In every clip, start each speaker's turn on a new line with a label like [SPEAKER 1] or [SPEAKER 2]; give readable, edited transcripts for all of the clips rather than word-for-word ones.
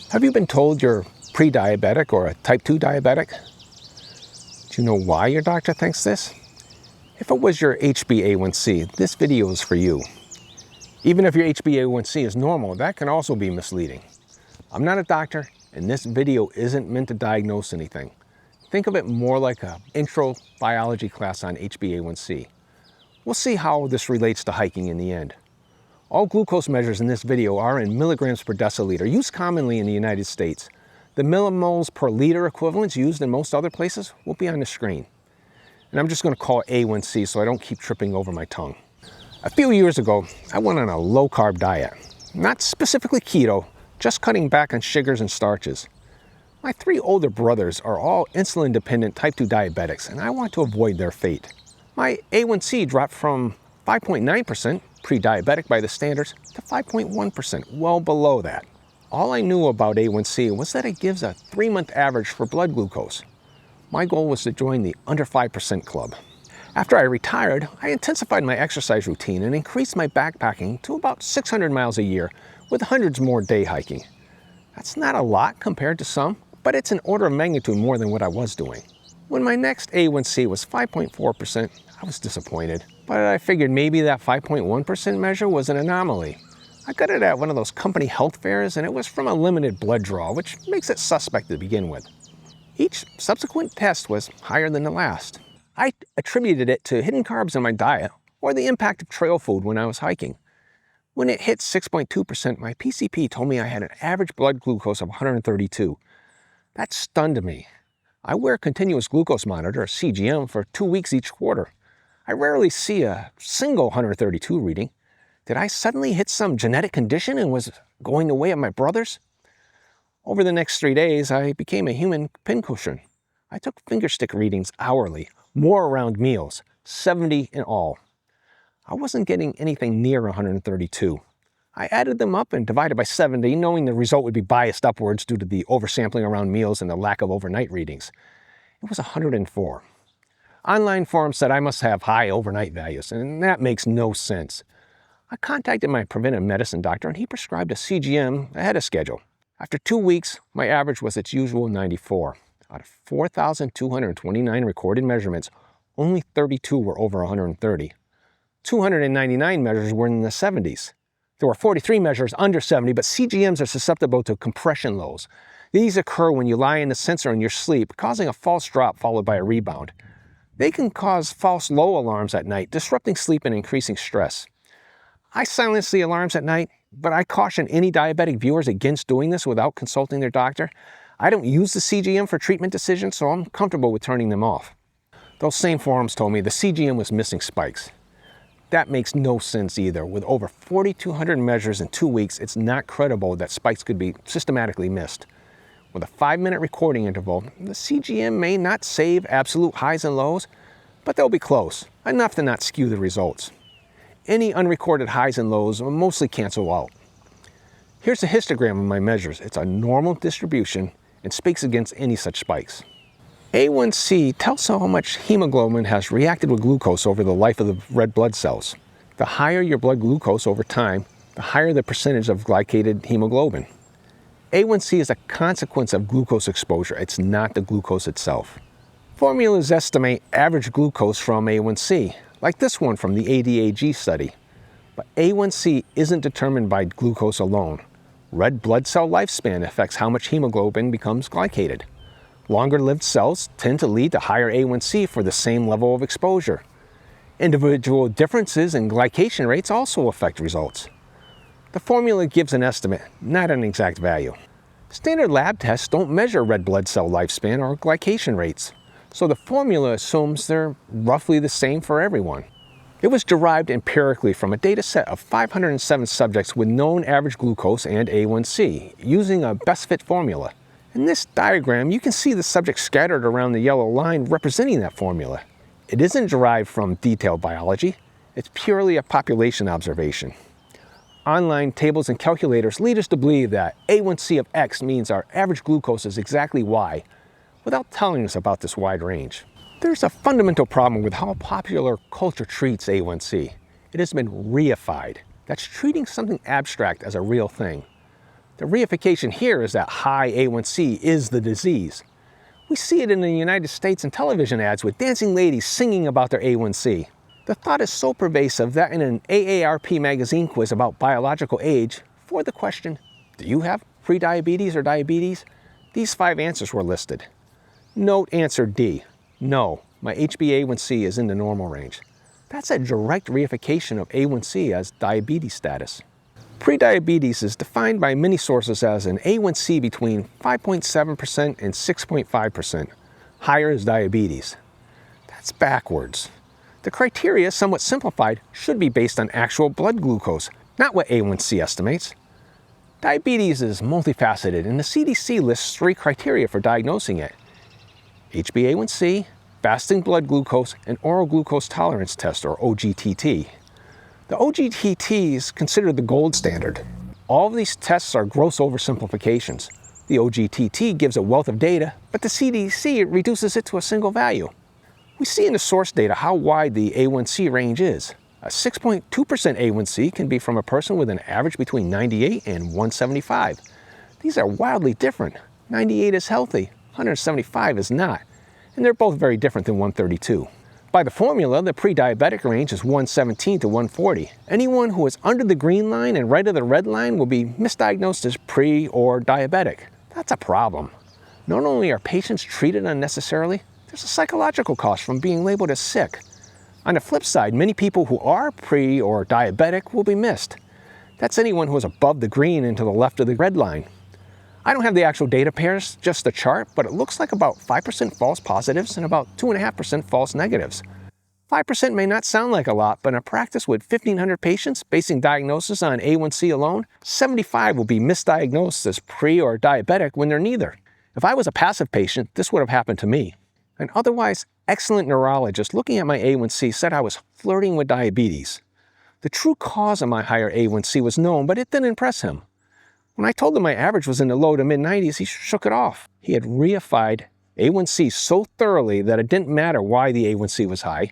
[SPEAKER 1] Have you been told you're pre-diabetic or a type 2 diabetic? Do you know why your doctor thinks this? If it was your hba1c, this video is for you. Even if your hba1c is normal, that can also be misleading. I'm not a doctor, and this video isn't meant to diagnose anything. Think of it more like an intro biology class on hba1c. We'll see how this relates to hiking in the end. All glucose measures in this video are in milligrams per deciliter, used commonly in the United States. The millimoles per liter equivalents used in most other places will be on the screen. And I'm just going to call it A1C so I don't keep tripping over my tongue. A few years ago, I went on a low-carb diet. Not specifically keto, just cutting back on sugars and starches. My 3 older brothers are all insulin-dependent type 2 diabetics, and I want to avoid their fate. My A1C dropped from 5.9%, pre-diabetic by the standards, to 5.1%, well below that. All I knew about A1C was that it gives a 3-month average for blood glucose. My goal was to join the under 5% club. After I retired, I intensified my exercise routine and increased my backpacking to about 600 miles a year, with hundreds more day hiking. That's not a lot compared to some, but it's an order of magnitude more than what I was doing. When my next A1C was 5.4%, I was disappointed, but I figured maybe that 5.1% measure was an anomaly. I got it at one of those company health fairs, and it was from a limited blood draw, which makes it suspect to begin with. Each subsequent test was higher than the last. I attributed it to hidden carbs in my diet or the impact of trail food when I was hiking. When it hit 6.2%, my PCP told me I had an average blood glucose of 132. That stunned me. I wear a continuous glucose monitor, a CGM, for 2 weeks each quarter. I rarely see a single 132 reading. Did I suddenly hit some genetic condition and was going the way of my brothers? Over the next 3 days, I became a human pincushion. I took fingerstick readings hourly, more around meals, 70 in all. I wasn't getting anything near 132. I added them up and divided by 70, knowing the result would be biased upwards due to the oversampling around meals and the lack of overnight readings. It was 104. Online forums said I must have high overnight values, and that makes no sense. I contacted my preventive medicine doctor, and he prescribed a CGM ahead of schedule. After 2 weeks, my average was its usual 94. Out of 4,229 recorded measurements, only 32 were over 130. 299 measures were in the 70s. There were 43 measures under 70, but CGMs are susceptible to compression lows. These occur when you lie in the sensor in your sleep, causing a false drop followed by a rebound. They can cause false low alarms at night, disrupting sleep and increasing stress. I silence the alarms at night, but I caution any diabetic viewers against doing this without consulting their doctor. I don't use the CGM for treatment decisions, so I'm comfortable with turning them off. Those same forums told me the CGM was missing spikes. That makes no sense either. With over 4,200 measures in 2 weeks, it's not credible that spikes could be systematically missed. With a 5-minute recording interval, the CGM may not save absolute highs and lows, but they'll be close, enough to not skew the results. Any unrecorded highs and lows will mostly cancel out. Here's a histogram of my measures. It's a normal distribution and speaks against any such spikes. A1C tells how much hemoglobin has reacted with glucose over the life of the red blood cells. The higher your blood glucose over time, the higher the percentage of glycated hemoglobin. A1C is a consequence of glucose exposure. It's not the glucose itself. Formulas estimate average glucose from A1C, like this one from the ADAG study. But A1C isn't determined by glucose alone. Red blood cell lifespan affects how much hemoglobin becomes glycated. Longer-lived cells tend to lead to higher A1C for the same level of exposure. Individual differences in glycation rates also affect results. The formula gives an estimate, not an exact value. Standard lab tests don't measure red blood cell lifespan or glycation rates, so the formula assumes they're roughly the same for everyone. It was derived empirically from a data set of 507 subjects with known average glucose and A1C, using a best fit formula. In this diagram, you can see the subjects scattered around the yellow line representing that formula. It isn't derived from detailed biology, it's purely a population observation. Online tables and calculators lead us to believe that A1C of X means our average glucose is exactly Y, without telling us about this wide range. There's a fundamental problem with how popular culture treats A1C. It has been reified. That's treating something abstract as a real thing. The reification here is that high A1C is the disease. We see it in the United States in television ads with dancing ladies singing about their A1C. The thought is so pervasive that in an AARP magazine quiz about biological age, for the question, do you have prediabetes or diabetes? These 5 answers were listed. Note answer D. No, my hba1c is in the normal range. That's a direct reification of A1C as diabetes status. Prediabetes is defined by many sources as an A1C between 5.7% and 6.5%. Higher is diabetes. That's backwards. The criteria, somewhat simplified, should be based on actual blood glucose, not what A1C estimates. Diabetes is multifaceted, and the CDC lists 3 criteria for diagnosing it: hba1c, fasting blood glucose, and oral glucose tolerance test, or OGTT. The OGTT is considered the gold standard. All of these tests are gross oversimplifications. The OGTT gives a wealth of data, but the CDC reduces it to a single value. We see in the source data how wide the A1C range is. A 6.2% A1C can be from a person with an average between 98 and 175. These are wildly different. 98 is healthy, 175 is not, and they're both very different than 132. By the formula, the pre-diabetic range is 117 to 140. Anyone who is under the green line and right of the red line will be misdiagnosed as pre or diabetic. That's a problem. Not only are patients treated unnecessarily, there's a psychological cost from being labeled as sick. On the flip side, many people who are pre or diabetic will be missed. That's anyone who is above the green and to the left of the red line. I don't have the actual data pairs, just the chart, but it looks like about 5% false positives and about 2.5% false negatives. 5% may not sound like a lot, but in a practice with 1,500 patients basing diagnosis on A1C alone, 75 will be misdiagnosed as pre or diabetic when they're neither. If I was a passive patient, this would have happened to me. An otherwise excellent neurologist looking at my A1C said I was flirting with diabetes. The true cause of my higher A1C was known, but it didn't impress him. When I told him my average was in the low to mid-90s, he shook it off. He had reified A1C so thoroughly that it didn't matter why the A1C was high.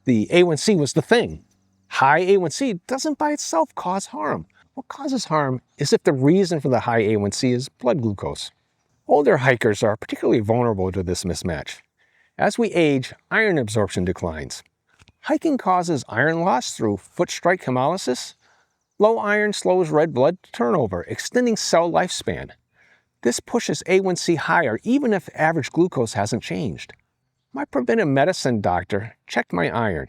[SPEAKER 1] The A1C was the thing. High A1C doesn't by itself cause harm. What causes harm is if the reason for the high A1C is blood glucose. Older hikers are particularly vulnerable to this mismatch. As we age, iron absorption declines. Hiking causes iron loss through foot strike hemolysis. Low iron slows red blood turnover, extending cell lifespan. This pushes A1C higher even if average glucose hasn't changed. My preventive medicine doctor checked my iron.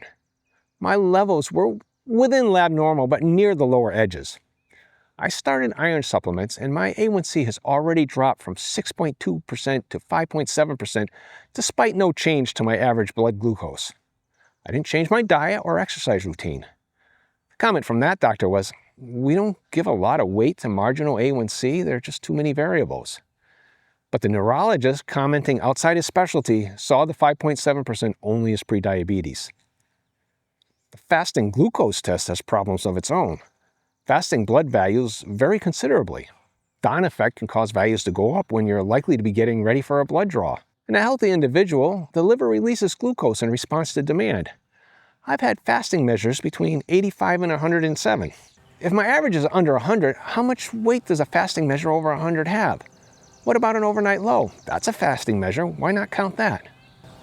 [SPEAKER 1] My levels were within lab normal but near the lower edges. I started iron supplements and my A1C has already dropped from 6.2% to 5.7% despite no change to my average blood glucose. I didn't change my diet or exercise routine. The comment from that doctor was, "We don't give a lot of weight to marginal A1C, there are just too many variables." But the neurologist commenting outside his specialty saw the 5.7% only as prediabetes. The fasting glucose test has problems of its own. Fasting blood values vary considerably. Dawn effect can cause values to go up when you're likely to be getting ready for a blood draw. In a healthy individual, the liver releases glucose in response to demand. I've had fasting measures between 85 and 107. If my average is under 100, how much weight does a fasting measure over 100 have? What about an overnight low? That's a fasting measure. Why not count that?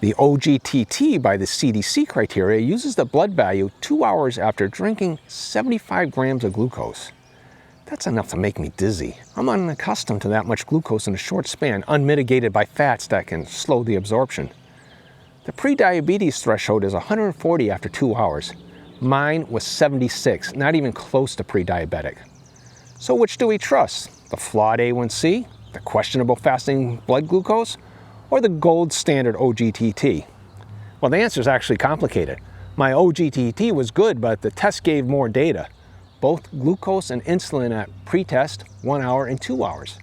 [SPEAKER 1] The OGTT by the CDC criteria uses the blood value 2 hours after drinking 75 grams of glucose. That's enough to make me dizzy. I'm unaccustomed to that much glucose in a short span, unmitigated by fats that can slow the absorption. The prediabetes threshold is 140 after 2 hours. Mine was 76, not even close to pre-diabetic. So which do we trust? The flawed A1C, the questionable fasting blood glucose, or the gold standard OGTT? Well, the answer is actually complicated. My OGTT was good, but the test gave more data. Both glucose and insulin at pre-test, 1 hour and 2 hours.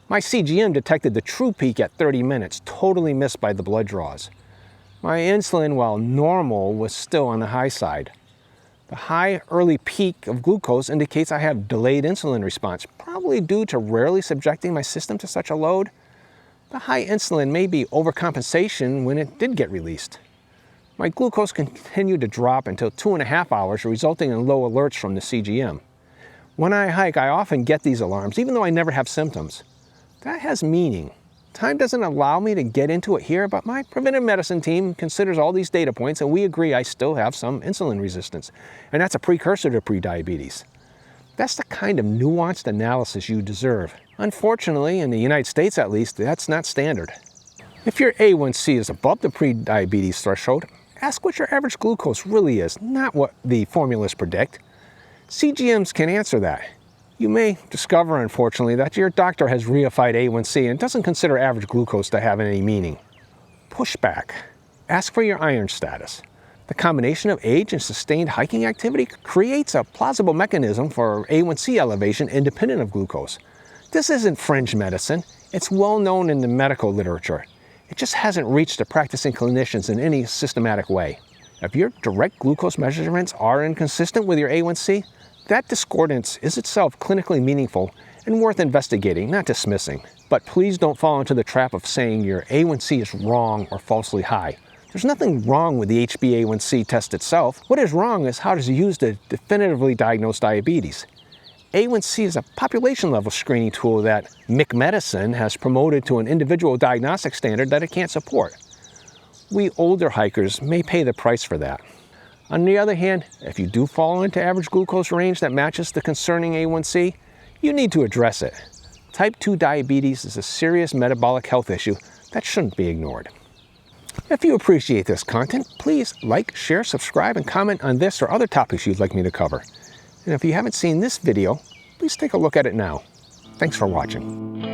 [SPEAKER 1] My CGM detected the true peak at 30 minutes, totally missed by the blood draws. My insulin, while normal, was still on the high side. The high early peak of glucose indicates I have delayed insulin response, probably due to rarely subjecting my system to such a load. The high insulin may be overcompensation when it did get released. My glucose continued to drop until 2.5 hours, resulting in low alerts from the CGM. When I hike, I often get these alarms, even though I never have symptoms. That has meaning. Time doesn't allow me to get into it here, but my preventive medicine team considers all these data points, and we agree I still have some insulin resistance, and that's a precursor to prediabetes. That's the kind of nuanced analysis you deserve. Unfortunately, in the United States at least, that's not standard. If your A1C is above the prediabetes threshold, ask what your average glucose really is, not what the formulas predict. CGMs can answer that. You may discover, unfortunately, that your doctor has reified A1C and doesn't consider average glucose to have any meaning. Push back. Ask for your iron status. The combination of age and sustained hiking activity creates a plausible mechanism for A1C elevation independent of glucose. This isn't fringe medicine. It's well known in the medical literature. It just hasn't reached the practicing clinicians in any systematic way. If your direct glucose measurements are inconsistent with your A1C, that discordance is itself clinically meaningful and worth investigating, not dismissing. But please don't fall into the trap of saying your A1C is wrong or falsely high. There's nothing wrong with the hba1c test itself. What is wrong is how it is used to definitively diagnose diabetes. A1C is a population-level screening tool that MIC Medicine has promoted to an individual diagnostic standard that it can't support. We older hikers may pay the price for that. On the other hand, if you do fall into average glucose range that matches the concerning A1C, you need to address it. Type 2 diabetes is a serious metabolic health issue that shouldn't be ignored. If you appreciate this content, please like, share, subscribe, and comment on this or other topics you'd like me to cover. And if you haven't seen this video, please take a look at it now. Thanks for watching.